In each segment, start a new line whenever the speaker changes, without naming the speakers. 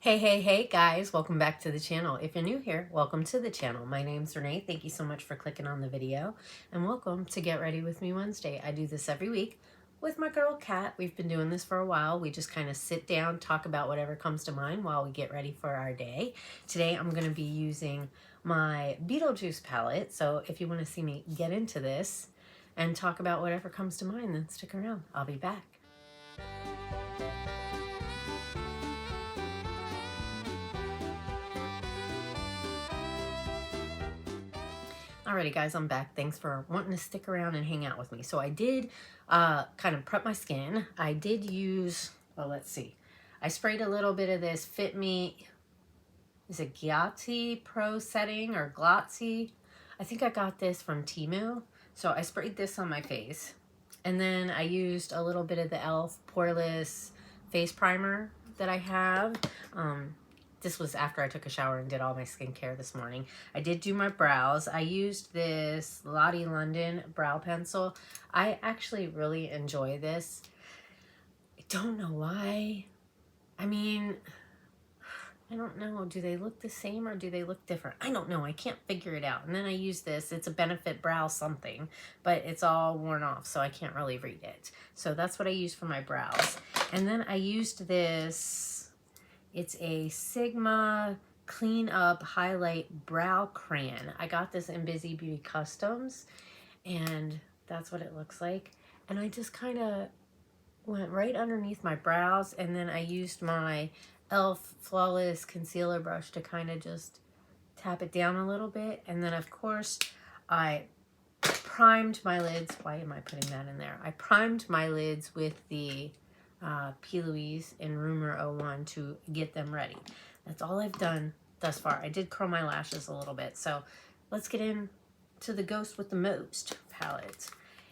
Hey guys, welcome back to the channel. If you're new here, welcome to the channel. My name's Renee. Thank you so much for clicking on the video and welcome to Get Ready With Me Wednesday. I do this every week with my girl Kat. We've been doing this for a while. We just kind of sit down, talk about whatever comes to mind while we get ready for our day. Today I'm going to be using my Beetlejuice palette. So if you want to see me get into this and talk about whatever comes to mind, then stick around. I'll be back. Alrighty guys, I'm back. Thanks for wanting to stick around and hang out with me. So I did kind of prep my skin. I did use, well, let's see. I sprayed a little bit of this Fit Me, is it Giotti Pro Setting or Glotzy? I think I got this from Temu. So I sprayed this on my face. And then I used a little bit of the e.l.f. Poreless Face Primer that I have. This was after I took a shower and did all my skincare this morning. I did do my brows. I used this Lottie London brow pencil. I actually really enjoy this. I don't know why. I mean, I don't know. Do they look the same or do they look different? I don't know. I can't figure it out. And then I use this. It's a Benefit Brow something, but it's all worn off, so I can't really read it. So that's what I use for my brows. And then I used this. It's a Sigma Clean Up Highlight Brow Crayon. I got this in Bizy Beauty Customs, and that's what it looks like. And I just kind of went right underneath my brows, and then I used my e.l.f. Flawless Concealer Brush to kind of just tap it down a little bit. And then, of course, I primed my lids. Why am I putting that in there? I primed my lids with the P. Louise in Rumor 01 to get them ready. That's all I've done thus far. I did curl my lashes a little bit. So let's get into the Ghost with the Most palette.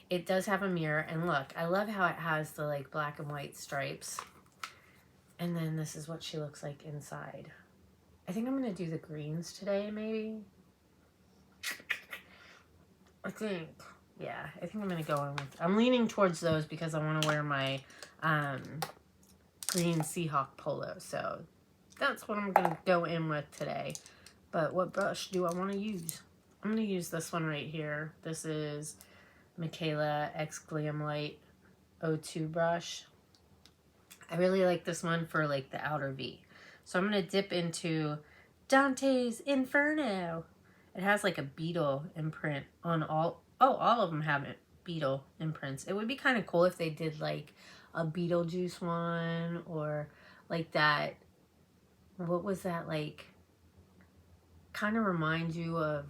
It does have a mirror, and look, I love how it has the like black and white stripes. And then this is what she looks like inside. I think I'm going to do the greens today, maybe. I think I'm going to go in with, I'm leaning towards those because I want to wear my green Seahawk polo. So that's what I'm going to go in with today. But what brush do I want to use? I'm going to use this one right here. This is Michaela X Glam Light 02 brush. I really like this one for like the outer V. So I'm going to dip into Dante's Inferno. It has like a Beetle imprint on all of them have Beetle imprints. It would be kind of cool if they did like a Beetlejuice one, or like that, what was that, like, kind of reminds you of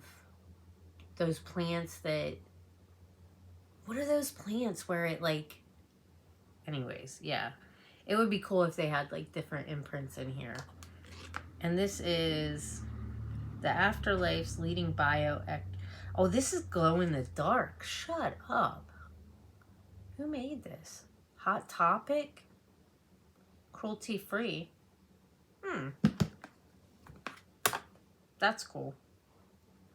those plants that, what are those plants where it like, anyways, yeah. It would be cool if they had like different imprints in here. And this is the Afterlife's Leading Bio. Oh, this is glow in the dark. Shut up. Who made this? Hot Topic? Cruelty free. That's cool.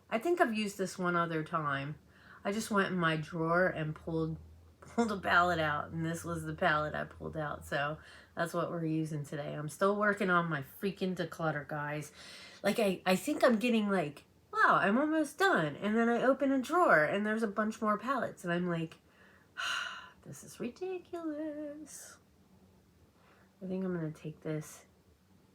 I think I've used this one other time. I just went in my drawer and pulled a palette out, and this was the palette I pulled out. So that's what we're using today. I'm still working on my freaking declutter, guys. Like, I think I'm getting like, wow, I'm almost done. And then I open a drawer and there's a bunch more palettes. And I'm like, this is ridiculous. I think I'm going to take this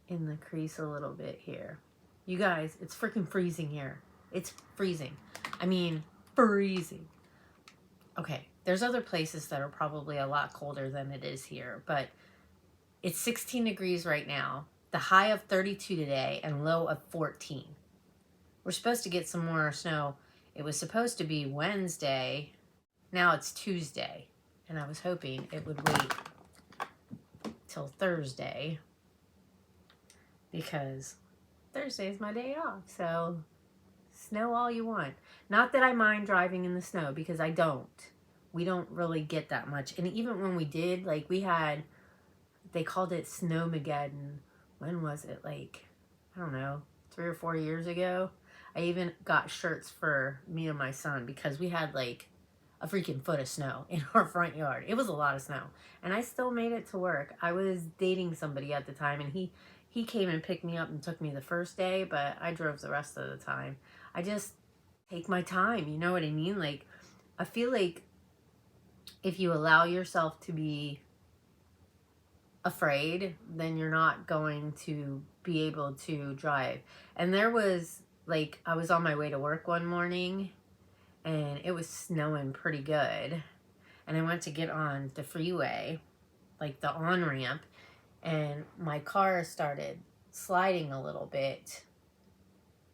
in the crease a little bit here. You guys, it's freaking freezing here. It's freezing. I mean, freezing. Okay, there's other places that are probably a lot colder than it is here. But it's 16 degrees right now. The high of 32 today and low of 14. We're supposed to get some more snow. It was supposed to be Wednesday. Now it's Tuesday. And I was hoping it would wait till Thursday, because Thursday is my day off. So snow all you want. Not that I mind driving in the snow, because I don't. We don't really get that much. And even when we did, like, we had, they called it Snowmageddon. When was it? Like, I don't know, 3 or 4 years ago. I even got shirts for me and my son because we had like a freaking foot of snow in our front yard. It was a lot of snow, and I still made it to work. I was dating somebody at the time, and he he came and picked me up and took me the first day, but I drove the rest of the time. I just take my time, you know what I mean? Like, I feel like if you allow yourself to be afraid, then you're not going to be able to drive. And there was, like, I was on my way to work one morning, and it was snowing pretty good. And I went to get on the freeway, like the on-ramp, and my car started sliding a little bit.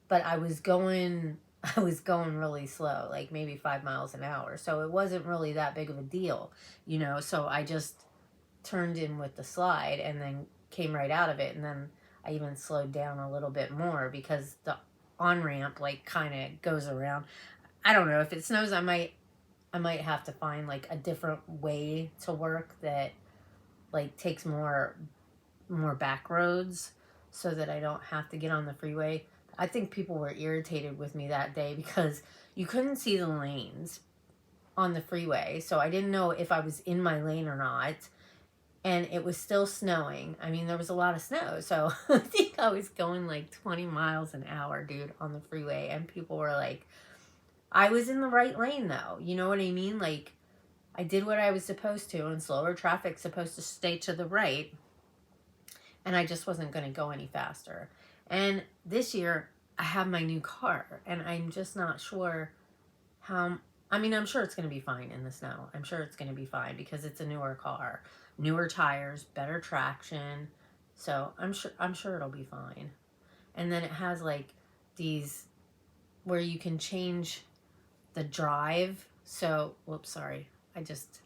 But I was going really slow, like maybe 5 miles an hour. So it wasn't really that big of a deal, you know. So I just turned in with the slide and then came right out of it. And then I even slowed down a little bit more because the on-ramp like kind of goes around. I don't know, if it snows, I might have to find like a different way to work that like takes more back roads so that I don't have to get on the freeway. I think people were irritated with me that day because you couldn't see the lanes on the freeway. So I didn't know if I was in my lane or not. And it was still snowing. I mean, there was a lot of snow. So I think I was going like 20 miles an hour, dude, on the freeway. And people were like, I was in the right lane though. You know what I mean? Like, I did what I was supposed to, and slower traffic's supposed to stay to the right. And I just wasn't going to go any faster. And this year, I have my new car, and I'm just not sure how... I mean, I'm sure it's going to be fine in the snow. I'm sure it's going to be fine because it's a newer car. Newer tires, better traction. So I'm sure it'll be fine. And then it has like these where you can change the drive. So, whoops, sorry. I just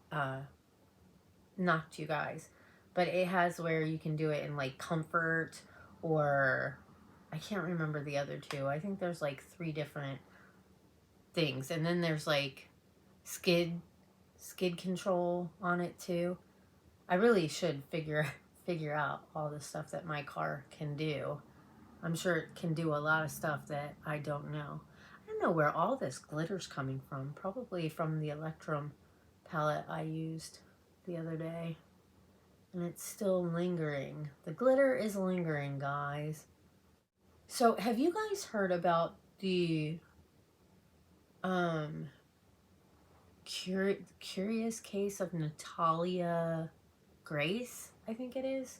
knocked you guys. But it has where you can do it in like comfort, or I can't remember the other two. I think there's like 3 different things. And then there's like skid control on it too. I really should figure out all the stuff that my car can do. I'm sure it can do a lot of stuff that I don't know. I don't know where all this glitter's coming from. Probably from the Electrum palette I used the other day. And it's still lingering. The glitter is lingering, guys. So, have you guys heard about the curious case of Natalia Grace, I think it is?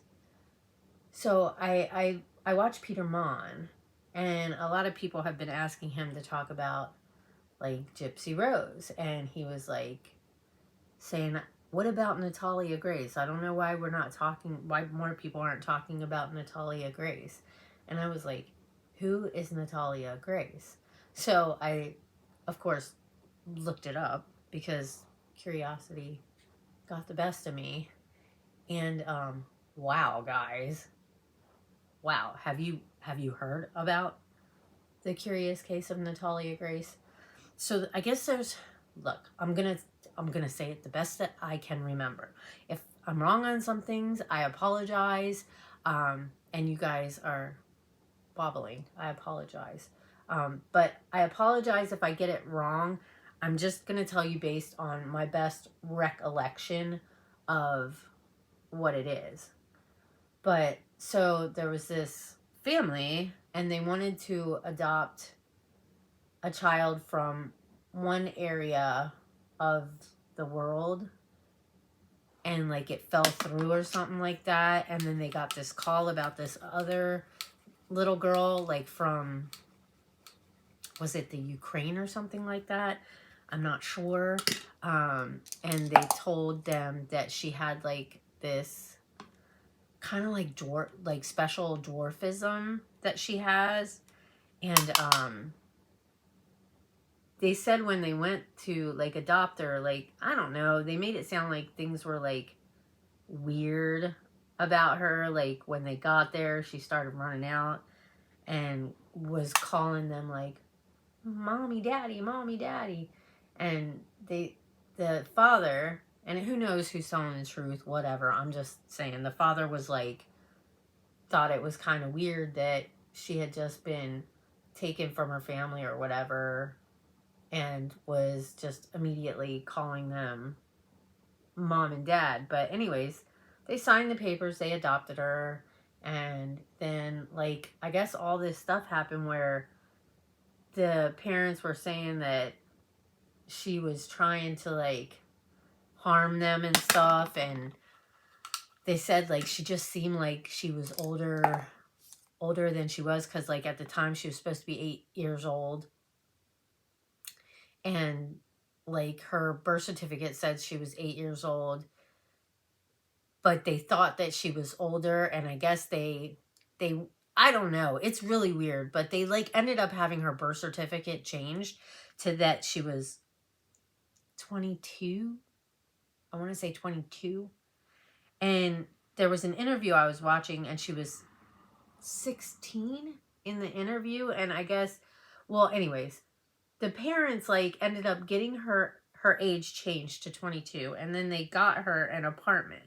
So, I watch Peter Mon, and a lot of people have been asking him to talk about, like, Gypsy Rose. And he was, like, saying, what about Natalia Grace? I don't know why why more people aren't talking about Natalia Grace. And I was like, who is Natalia Grace? So I, of course, looked it up because curiosity got the best of me. And wow, guys. Wow, have you heard about the curious case of Natalia Grace? So I guess look, I'm gonna say it the best that I can remember. If I'm wrong on some things, I apologize. And you guys are wobbling. I apologize. But I apologize if I get it wrong. I'm just gonna tell you based on my best recollection of what it is. But so there was this family, and they wanted to adopt a child from one area of the world, and like it fell through or something like that. And then they got this call about this other little girl, like from, was it the Ukraine or something like that? I'm not sure. And they told them that she had like this kind of like special dwarfism that she has. And they said when they went to like adopt her, like, I don't know, they made it sound like things were like weird about her. Like when they got there, she started running out and was calling them like, mommy, daddy, mommy, daddy. And the father, and who knows who's telling the truth, whatever, I'm just saying, the father was like, thought it was kind of weird that she had just been taken from her family or whatever, and was just immediately calling them mom and dad. But anyways, they signed the papers, they adopted her, And then, like, I guess all this stuff happened where the parents were saying that she was trying to, like, harm them and stuff. And they said, like, she just seemed like she was older than she was. Because, like, at the time, she was supposed to be 8 years old. And, like, her birth certificate said she was 8 years old. But they thought that she was older, and I guess they I don't know. It's really weird, but they, like, ended up having her birth certificate changed to that she was 22. I want to say 22. And there was an interview I was watching, and she was 16 in the interview. And I guess, well, anyways, the parents, like, ended up getting her age changed to 22, and then they got her an apartment.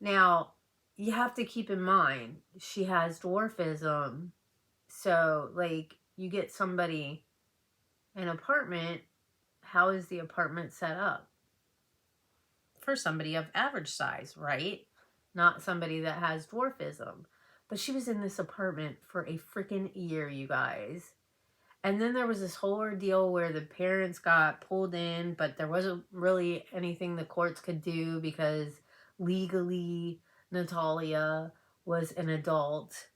Now, you have to keep in mind, she has dwarfism. So, like, you get somebody an apartment, how is the apartment set up? For somebody of average size, right? Not somebody that has dwarfism. But she was in this apartment for a freaking year, you guys. And then there was this whole ordeal where the parents got pulled in, but there wasn't really anything the courts could do because legally Natalia was an adult.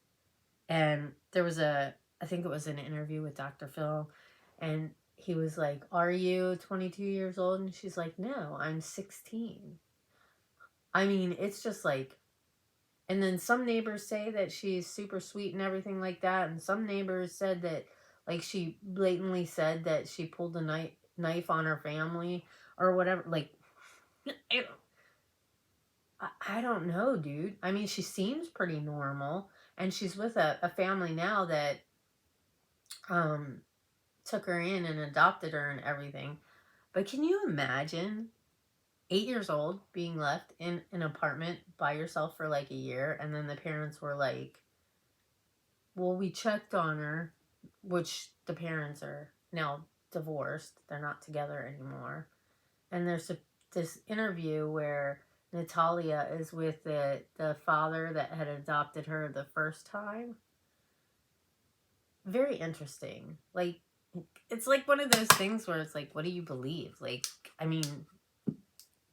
And there was I think it was an interview with Dr. Phil, and he was like, "Are you 22 years old?" And she's like, "No, I'm 16. I mean, it's just like, and then some neighbors say that she's super sweet and everything like that. And some neighbors said that, like, she blatantly said that she pulled a knife on her family or whatever. Like, I don't know, dude. I mean, she seems pretty normal. And she's with a family now that took her in and adopted her and everything. But can you imagine 8 years old being left in an apartment by yourself for like a year, and then the parents were like, well, we checked on her, which the parents are now divorced. They're not together anymore. And there's this interview where Natalia is with the father that had adopted her the first time. Very interesting. Like, it's like one of those things where it's like, what do you believe? Like, I mean,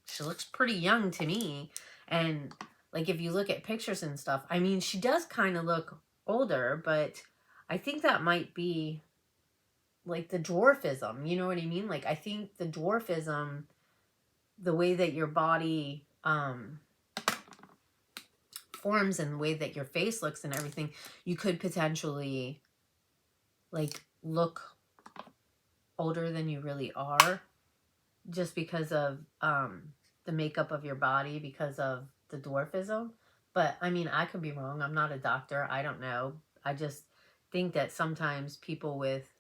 she looks pretty young to me. And, like, if you look at pictures and stuff, I mean, she does kind of look older, but I think that might be, like, the dwarfism. You know what I mean? Like, I think the dwarfism, the way that your body forms and the way that your face looks and everything, you could potentially, like, look older than you really are just because of the makeup of your body, because of the dwarfism. But I mean, I could be wrong. I'm not a doctor. I don't know. I just think that sometimes people with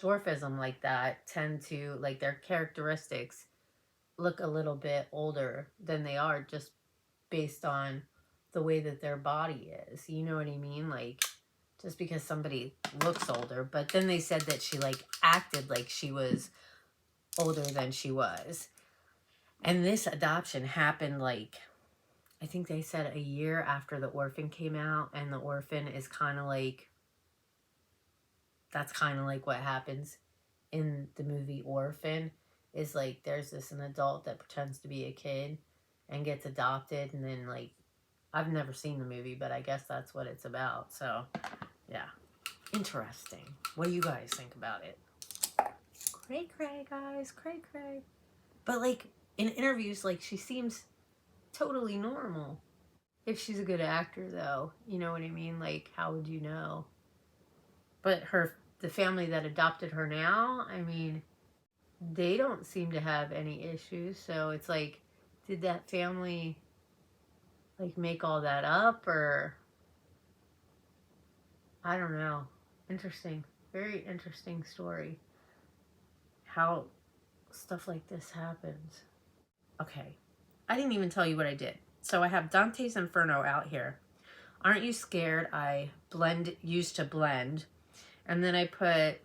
dwarfism like that tend to, like, their characteristics look a little bit older than they are just based on the way that their body is. You know what I mean? Like, just because somebody looks older. But then they said that she, like, acted like she was older than she was. And this adoption happened, like, I think they said a year after the orphan came out. And the orphan is kind of like, that's kind of like what happens in the movie Orphan. Is like, there's an adult that pretends to be a kid and gets adopted. And then, like, I've never seen the movie, but I guess that's what it's about. So, yeah. Interesting. What do you guys think about it? Cray cray, guys. Cray cray. But, like, in interviews, like, she seems totally normal. If she's a good actor, though. You know what I mean? Like, how would you know? But the family that adopted her now, I mean, they don't seem to have any issues. So it's like, did that family, like, make all that up? Or, I don't know. Interesting. Very interesting story. How stuff like this happens. Okay. I didn't even tell you what I did. So I have Dante's Inferno out here. Aren't You Scared? I used to blend. And then I put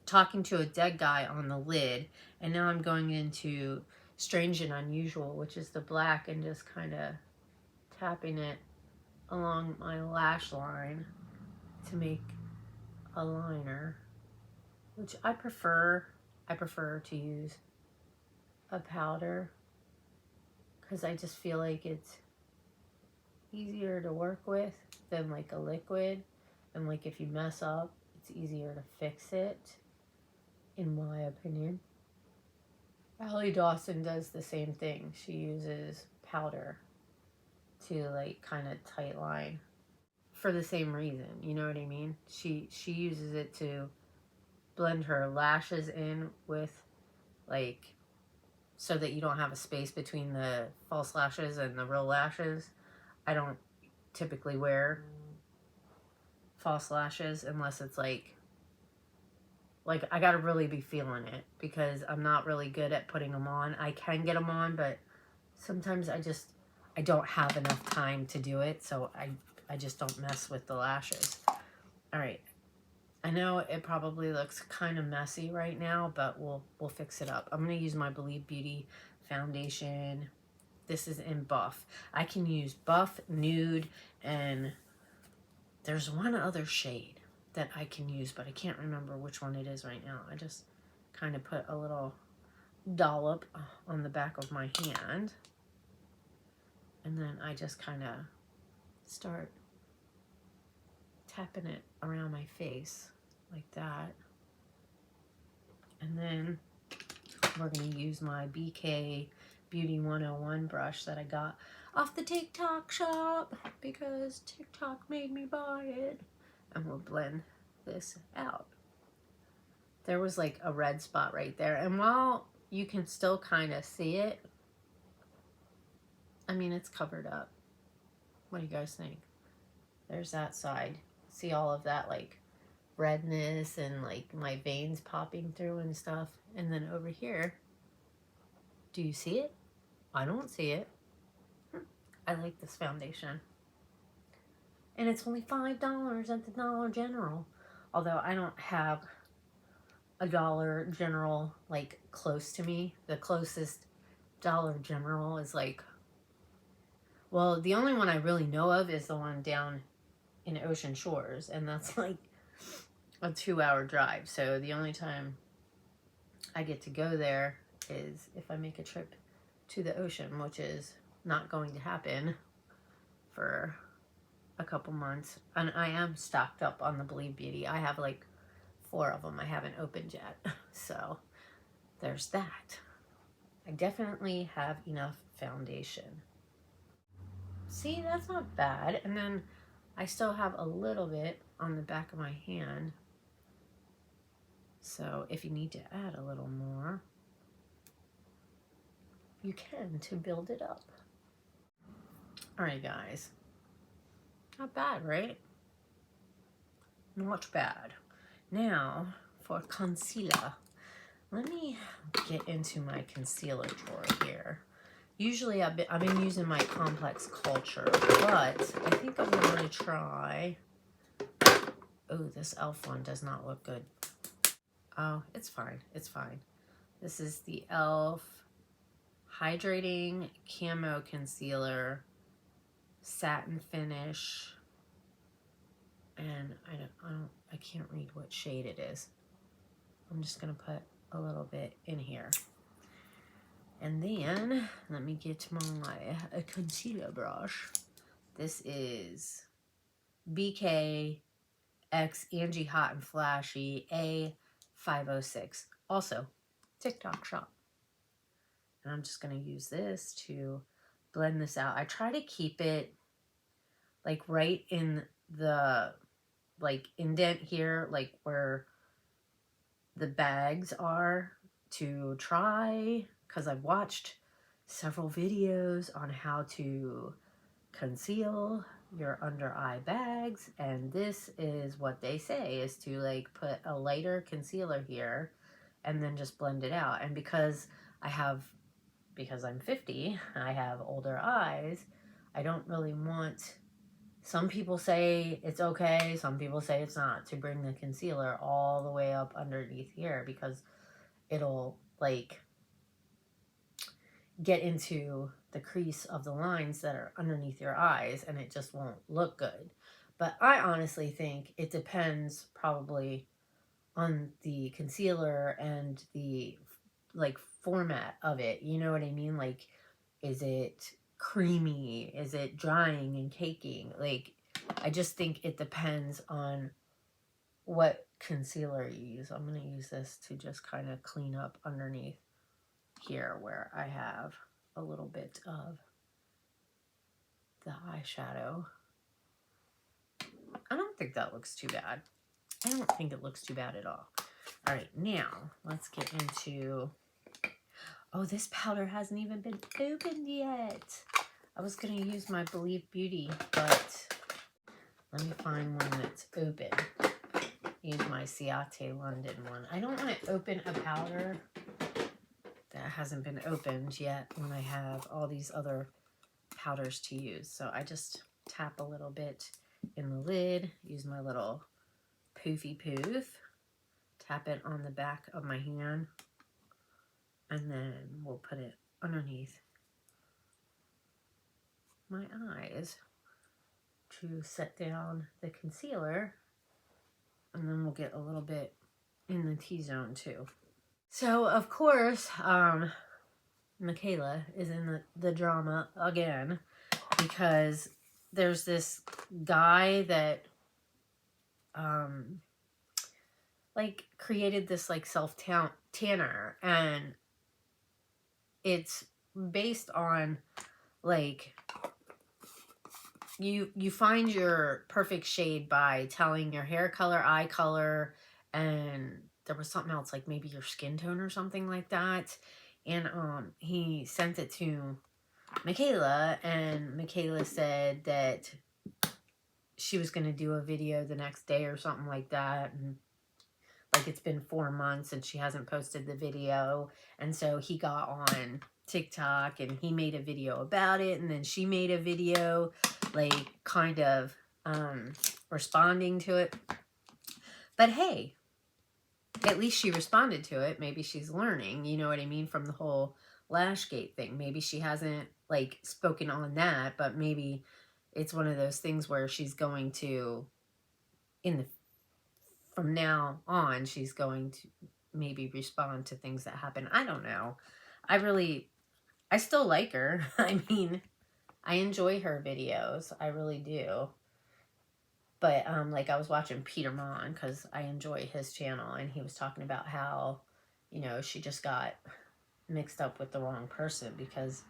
Talking to a Dead Guy on the lid. And now I'm going into Strange and Unusual, which is the black, and just kind of tapping it along my lash line to make a liner, which I prefer. I prefer to use a powder because I just feel like it's easier to work with than like a liquid, and like if you mess up, it's easier to fix it, in my opinion. Allie Dawson does the same thing. She uses powder to like kind of tight line for the same reason, you know what I mean? She uses it to blend her lashes in with, like, so that you don't have a space between the false lashes and the real lashes. I don't typically wear false lashes unless it's like I gotta really be feeling it, because I'm not really good at putting them on. I can get them on, but sometimes I don't have enough time to do it, so I just don't mess with the lashes. All right, I know it probably looks kind of messy right now, but we'll fix it up. I'm gonna use my Believe Beauty foundation. This is in Buff. I can use Buff, Nude, and there's one other shade that I can use, but I can't remember which one it is right now. I just kind of put a little dollop on the back of my hand, and then I just kind of start tapping it around my face like that. And then we're going to use my BK Beauty 101 brush that I got off the TikTok shop because TikTok made me buy it. And we'll blend this out. There was like a red spot right there. And while you can still kind of see it, I mean, it's covered up. What do you guys think? There's that side. See all of that like redness and like my veins popping through and stuff. And then over here, do you see it? I don't see it. I like this foundation. And it's only $5 at the Dollar General. Although I don't have a Dollar General like close to me. The closest Dollar General is like, well, the only one I really know of is the one down in Ocean Shores, and that's like a 2-hour drive. So the only time I get to go there is if I make a trip to the ocean, which is not going to happen for a couple months. And I am stocked up on the Believe Beauty. I have like 4 of them I haven't opened yet. So there's that. I definitely have enough foundation. See, that's not bad. And then I still have a little bit on the back of my hand. So if you need to add a little more, you can to build it up. All right, guys. Not bad, right? Not bad. Now for concealer. Let me get into my concealer drawer here. Usually I've been using my Complex Culture, but I think I'm going to try. Oh, this e.l.f. one does not look good. Oh, it's fine. It's fine. This is the e.l.f. Hydrating Camo Concealer, Satin Finish, and I can't read what shade it is. I'm just gonna put a little bit in here. And then, let me get my concealer brush. This is BK X Angie Hot and Flashy A506. Also, TikTok shop. And I'm just going to use this to blend this out. I try to keep it like right in the like indent here, like where the bags are, to try, because I've watched several videos on how to conceal your under eye bags, and this is what they say, is to like put a lighter concealer here and then just blend it out. And because I'm 50, I have older eyes, I don't really want, some people say it's okay, some people say it's not, to bring the concealer all the way up underneath here, because it'll like get into the crease of the lines that are underneath your eyes, and it just won't look good. But I honestly think it depends probably on the concealer and the like format of it. You know what I mean? Like, is it creamy? Is it drying and caking? Like, I just think it depends on what concealer you use. I'm going to use this to just kind of clean up underneath here where I have a little bit of the eyeshadow. I don't think that looks too bad. I don't think it looks too bad at all. All right, now let's get into, oh, this powder hasn't even been opened yet. I was going to use my Believe Beauty, but let me find one that's open. Use my Ciate London one. I don't want to open a powder that hasn't been opened yet when I have all these other powders to use. So I just tap a little bit in the lid, use my little poofy poof, tap it on the back of my hand, and then we'll put it underneath my eyes to set down the concealer, and then we'll get a little bit in the T-zone too. So of course, Michaela is in the drama again because there's this guy that like created this like self-tanner, and it's based on like you find your perfect shade by telling your hair color, eye color, and there was something else like maybe your skin tone or something like that. And he sent it to Michaela, and Michaela said that she was going to do a video the next day or something like that, and like it's been 4 months and she hasn't posted the video. And so he got on TikTok and he made a video about it, and then she made a video like kind of responding to it. But hey, at least she responded to it. Maybe she's learning, you know what I mean, from the whole Lashgate thing. Maybe she hasn't like spoken on that, but maybe it's one of those things where she's going to, from now on, she's going to maybe respond to things that happen. I don't know. I still like her. I mean, I enjoy her videos. I really do. But like I was watching Peter Mon because I enjoy his channel, and he was talking about how, you know, she just got mixed up with the wrong person because,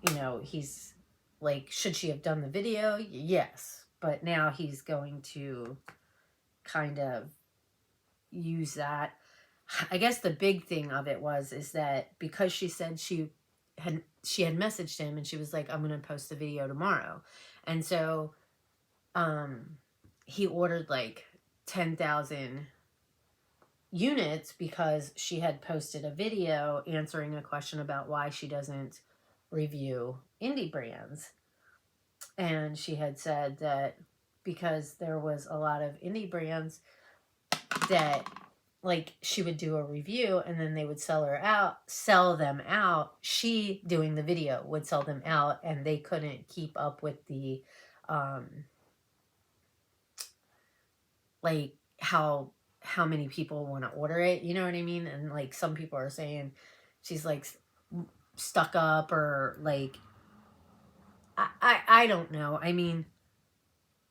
you know, he's like, should she have done the video? Yes. But now he's going to kind of use that. I guess the big thing of it is that because she said she had messaged him and she was like, I'm going to post the video tomorrow. And so he ordered like 10,000 units because she had posted a video answering a question about why she doesn't review indie brands. And she had said that because there was a lot of indie brands that like she would do a review and then they would sell them out. She doing the video would sell them out, and they couldn't keep up with the like how many people want to order it, you know what I mean? And like some people are saying she's like stuck up, or like I don't know. I mean,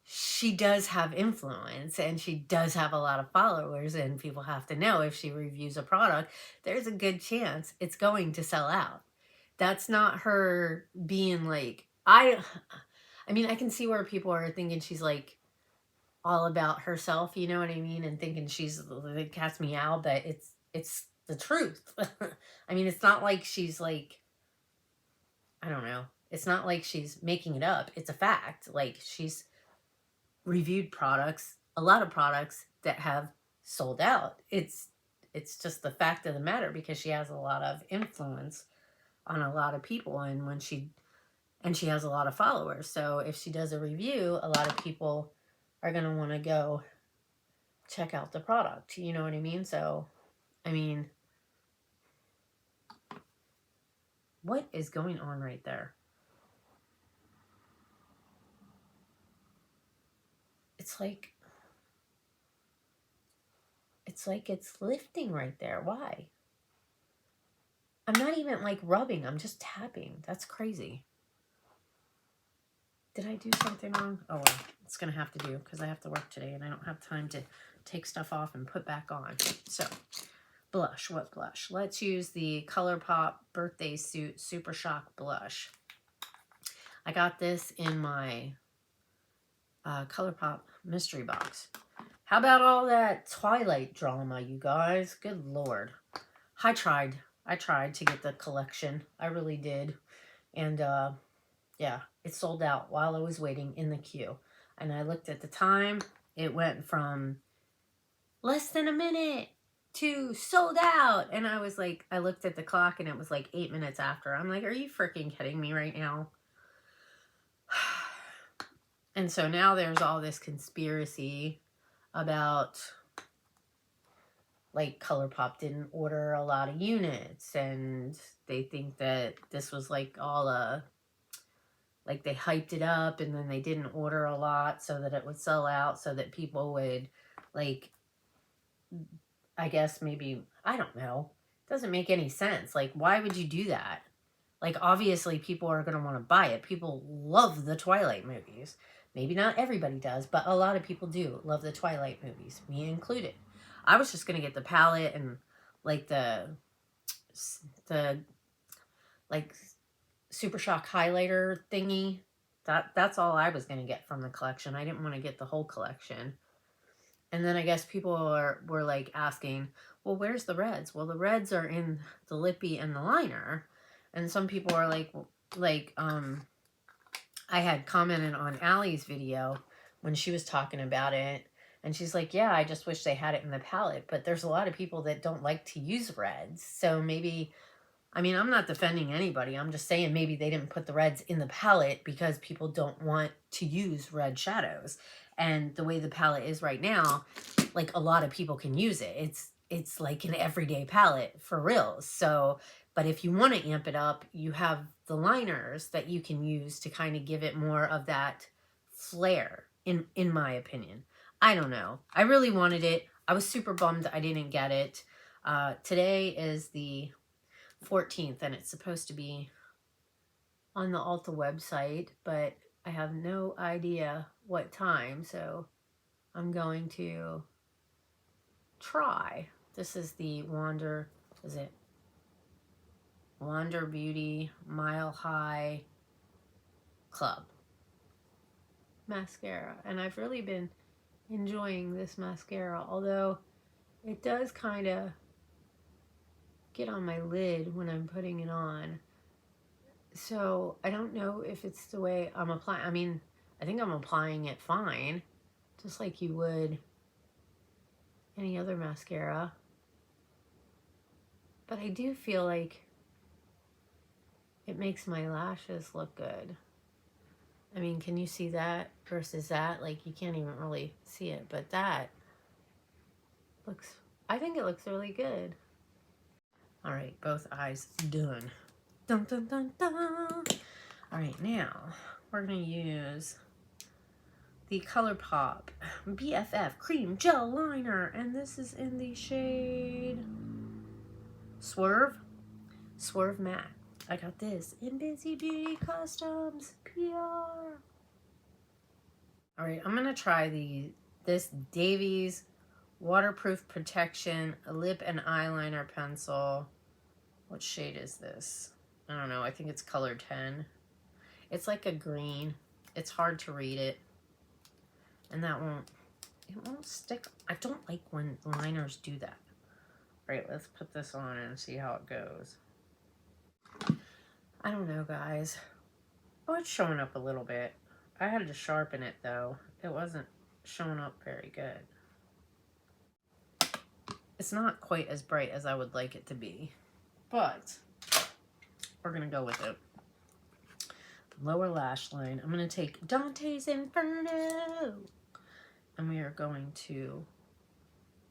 she does have influence and she does have a lot of followers, and people have to know if she reviews a product, there's a good chance it's going to sell out. That's not her being like, I mean, I can see where people are thinking she's like all about herself, you know what I mean? And thinking she's the cat's meow, but it's the truth. I mean, it's not like she's like, I don't know. It's not like she's making it up. It's a fact. Like, she's reviewed products, a lot of products that have sold out. It's just the fact of the matter, because she has a lot of influence on a lot of people, and she has a lot of followers. So if she does a review, a lot of people are going to want to go check out the product, you know what I mean? So I mean, What is going on right there? It's like it's lifting right there. Why? I'm not even like rubbing. I'm just tapping. That's crazy. Did I do something wrong? Oh, well, it's going to have to do because I have to work today and I don't have time to take stuff off and put back on. So, blush. What blush? Let's use the ColourPop Birthday Suit Super Shock Blush. I got this in my ColourPop mystery box. How about all that Twilight drama, you guys? Good Lord. I tried to get the collection. I really did. And, yeah, it sold out while I was waiting in the queue. And I looked at the time. It went from less than a minute to sold out. And I was like, I looked at the clock and it was like 8 minutes after. I'm like, are you freaking kidding me right now? And so now there's all this conspiracy about like ColourPop didn't order a lot of units and they think that this was like all like they hyped it up and then they didn't order a lot so that it would sell out so that people would like, I guess maybe, I don't know. It doesn't make any sense. Like, why would you do that? Like, obviously people are going to want to buy it. People love the Twilight movies. Maybe not everybody does, but a lot of people do love the Twilight movies, me included. I was just going to get the palette and like the like Super Shock highlighter thingy. That's all I was going to get from the collection. I didn't want to get the whole collection. And then I guess people were like asking, well, where's the reds? Well, the reds are in the lippy and the liner. And some people are like, I had commented on Allie's video when she was talking about it. And she's like, yeah, I just wish they had it in the palette. But there's a lot of people that don't like to use reds. So maybe, I mean, I'm not defending anybody. I'm just saying maybe they didn't put the reds in the palette because people don't want to use red shadows. And the way the palette is right now, like a lot of people can use it. It's like an everyday palette for real. So, but if you want to amp it up, you have the liners that you can use to kind of give it more of that flair, in my opinion. I don't know. I really wanted it. I was super bummed I didn't get it. Today is the 14th and it's supposed to be on the Ulta website, but I have no idea what time, so I'm going to try. This is the Wander Beauty Mile High Club mascara, and I've really been enjoying this mascara, although it does kind of get on my lid when I'm putting it on. So I don't know if it's the way I'm applying. I mean, I think I'm applying it fine, just like you would any other mascara. But I do feel like it makes my lashes look good. I mean, can you see that versus that? Like, you can't even really see it, but that looks, I think it looks really good. All right, both eyes done. Dun, dun, dun, dun. All right, now we're going to use the ColourPop BFF Cream Gel Liner, and this is in the shade Swerve Matte. I got this in Bizy Beauty Customs PR. All right, I'm going to try this Davies Waterproof Protection Lip and Eyeliner Pencil. What shade is this? I don't know. I think it's color 10. It's like a green. It's hard to read it. And it won't stick. I don't like when liners do that. All right, let's put this on and see how it goes. I don't know, guys. Oh, it's showing up a little bit. I had to sharpen it, though. It wasn't showing up very good. It's not quite as bright as I would like it to be, but we're going to go with it. Lower lash line. I'm going to take Dante's Inferno, and we are going to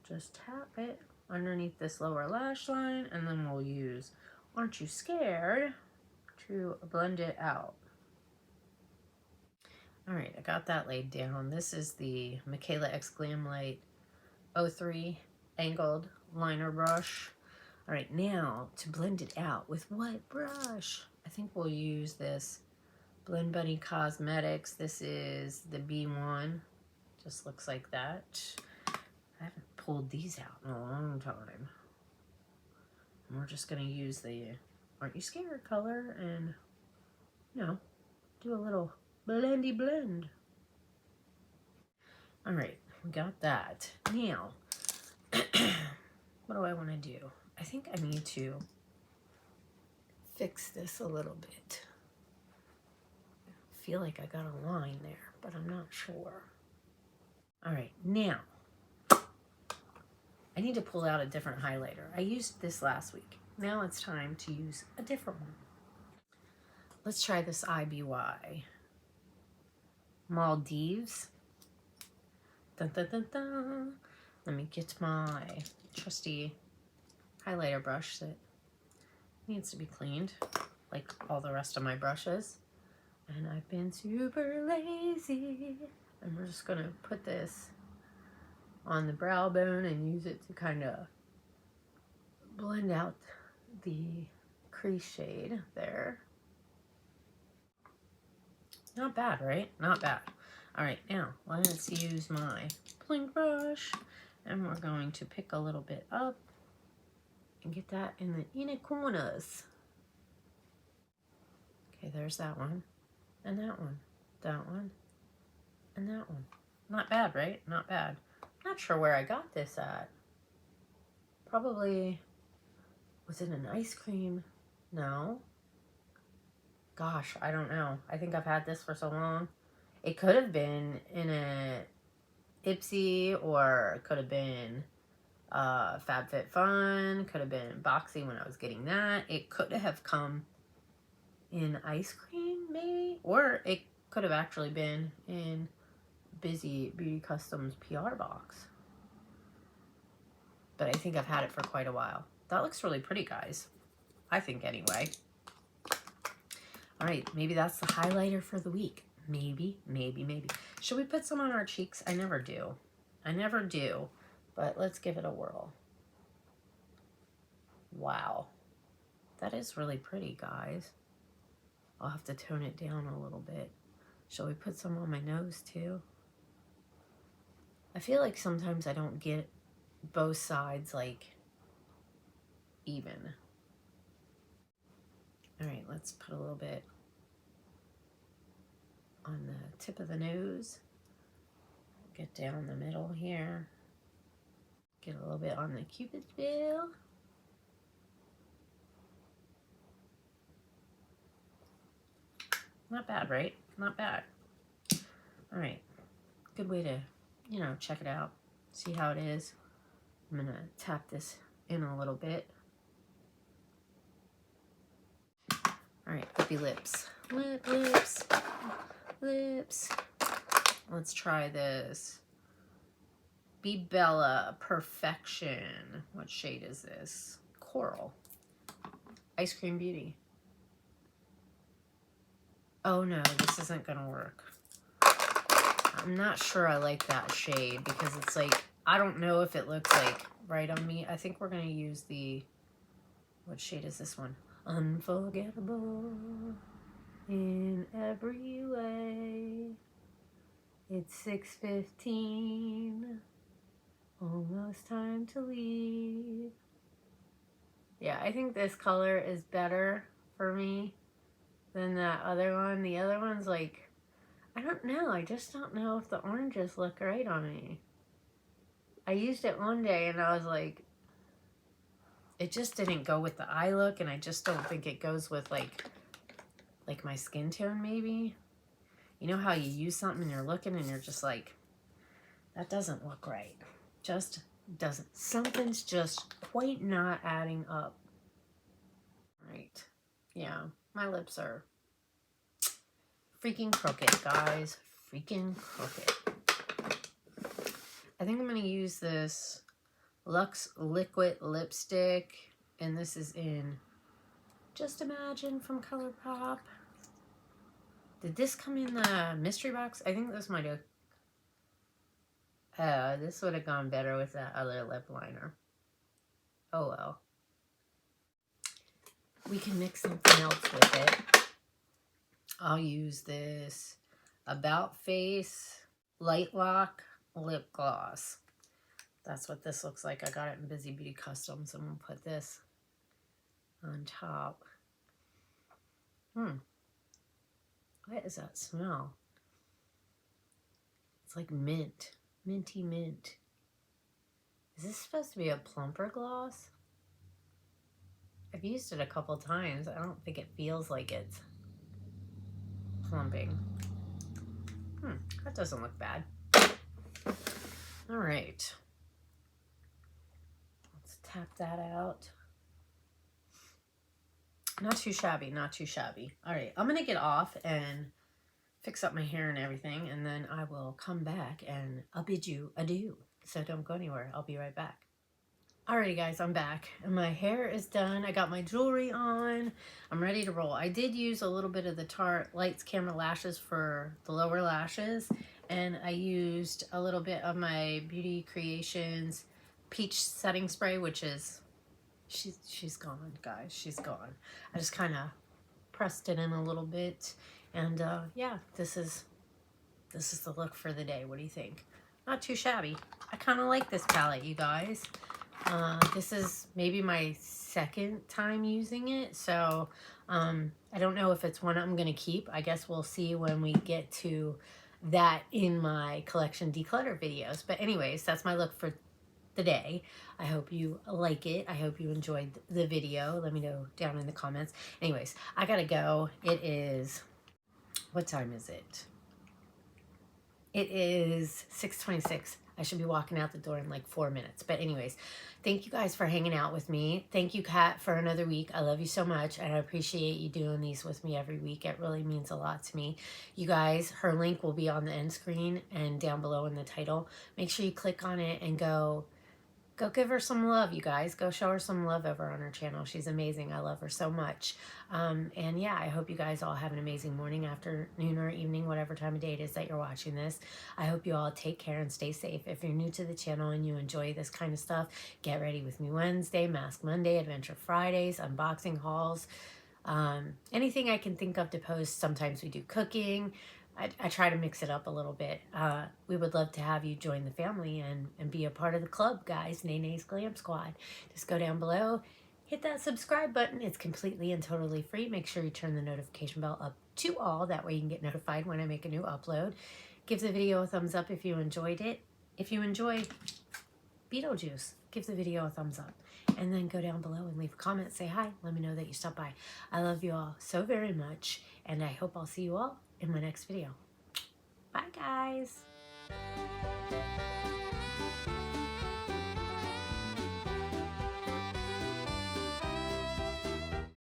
just tap it underneath this lower lash line, and then we'll use Aren't You Scared to blend it out. All right, I got that laid down. This is the Michaela X Glam Light 03 angled liner brush. All right, now to blend it out with what brush? I think we'll use this Blend Bunny Cosmetics. This is the B1. Just looks like that. I haven't pulled these out in a long time. And we're just gonna use the Aren't You Scared color and, you know, do a little blendy blend. All right, we got that. Now, what do I want to do? I think I need to fix this a little bit. I feel like I got a line there, but I'm not sure. All right, now, I need to pull out a different highlighter. I used this last week. Now it's time to use a different one. Let's try this IBY Maldives. Dun, dun, dun, dun. Let me get my trusty highlighter brush that needs to be cleaned, like all the rest of my brushes. And I've been super lazy. And we're just gonna put this on the brow bone and use it to kind of blend out the crease shade there. Not bad, right? Not bad. All right, now let's use my blink brush and we're going to pick a little bit up and get that in the inner corners. Okay, there's that one, and that one, and that one. Not bad, right? Not bad. Not sure where I got this at. Probably, was it an ice cream? No. Gosh, I don't know. I think I've had this for so long. It could have been in a Ipsy, or it could have been FabFitFun, could have been Boxy when I was getting that. It could have come in ice cream, maybe, or it could have actually been in Bizy Beauty Customs PR box. But I think I've had it for quite a while. That looks really pretty, guys. I think anyway. All right, maybe that's the highlighter for the week. Maybe, maybe, maybe. Should we put some on our cheeks? I never do. I never do. But let's give it a whirl. Wow. That is really pretty, guys. I'll have to tone it down a little bit. Shall we put some on my nose too? I feel like sometimes I don't get both sides like even. All right, let's put a little bit on the tip of the nose. Get down the middle here. Get a little bit on the Cupid's bow. Not bad, right? Not bad. All right, good way to, you know, check it out. See how it is. I'm gonna tap this in a little bit. All right, puppy lips. Lips. Let's try this. Be Bella Perfection. What shade is this? Coral. Ice Cream Beauty. Oh no, this isn't gonna work. I'm not sure I like that shade because it's like, I don't know if it looks like right on me. I think we're gonna use the, what shade is this one? Unforgettable in every way. It's 6:15. Almost time to leave. Yeah, I think this color is better for me than that other one. The other one's like, I don't know. I just don't know if the oranges look right on me. I used it one day and I was like, it just didn't go with the eye look, and I just don't think it goes with like my skin tone maybe. You know how you use something and you're looking and you're just like, that doesn't look right. Just doesn't. Something's just quite not adding up. Right. Yeah, my lips are freaking crooked, guys. Freaking crooked. I think I'm going to use this Luxe Liquid Lipstick, and this is in Just Imagine from ColourPop. Did this come in the mystery box? I think this might have. This would have gone better with that other lip liner. Oh well. We can mix something else with it. I'll use this About Face Light Lock Lip Gloss. That's what this looks like. I got it in Bizy Beauty Customs. I'm going to put this on top. What is that smell? It's like mint. Minty mint. Is this supposed to be a plumper gloss? I've used it a couple times. I don't think it feels like it's plumping. That doesn't look bad. All right. Let's tap that out. Not too shabby, not too shabby. All right, I'm gonna get off and fix up my hair and everything, and then I will come back and I'll bid you adieu. So don't go anywhere, I'll be right back. Alrighty guys, I'm back and my hair is done. I got my jewelry on. I'm ready to roll. I did use a little bit of the Tarte Lights Camera Lashes for the lower lashes, and I used a little bit of my Beauty Creations Peach Setting Spray, which is, she's gone, guys. She's gone. I just kind of pressed it in a little bit, and yeah, this is the look for the day. What do you think? Not too shabby. I kind of like this palette, you guys. This is maybe my second time using it, so I don't know if it's one I'm gonna keep. I guess we'll see when we get to that in my collection declutter videos. But anyways, that's my look for the day. I hope you like it. I hope you enjoyed the video. Let me know down in the comments. Anyways, I gotta go. It is, what time is it? It is 6:26. I should be walking out the door in like 4 minutes. But anyways, thank you guys for hanging out with me. Thank you, Kat, for another week. I love you so much, and I appreciate you doing these with me every week. It really means a lot to me. You guys, her link will be on the end screen and down below in the title. Make sure you click on it and go give her some love, you guys. Go show her some love over on her channel. She's amazing. I love her so much. And yeah, I hope you guys all have an amazing morning, afternoon, or evening, whatever time of day it is that you're watching this. I hope you all take care and stay safe. If you're new to the channel and you enjoy this kind of stuff, Get Ready With Me Wednesday, Mask Monday, Adventure Fridays, unboxing hauls, anything I can think of to post. Sometimes we do cooking. I try to mix it up a little bit. We would love to have you join the family and be a part of the club, guys. Nene's Glam Squad. Just go down below, hit that subscribe button. It's completely and totally free. Make sure you turn the notification bell up to all. That way you can get notified when I make a new upload. Give the video a thumbs up if you enjoyed it. If you enjoy Beetlejuice, give the video a thumbs up. And then go down below and leave a comment. Say hi. Let me know that you stopped by. I love you all so very much. And I hope I'll see you all in my next video. Bye, guys.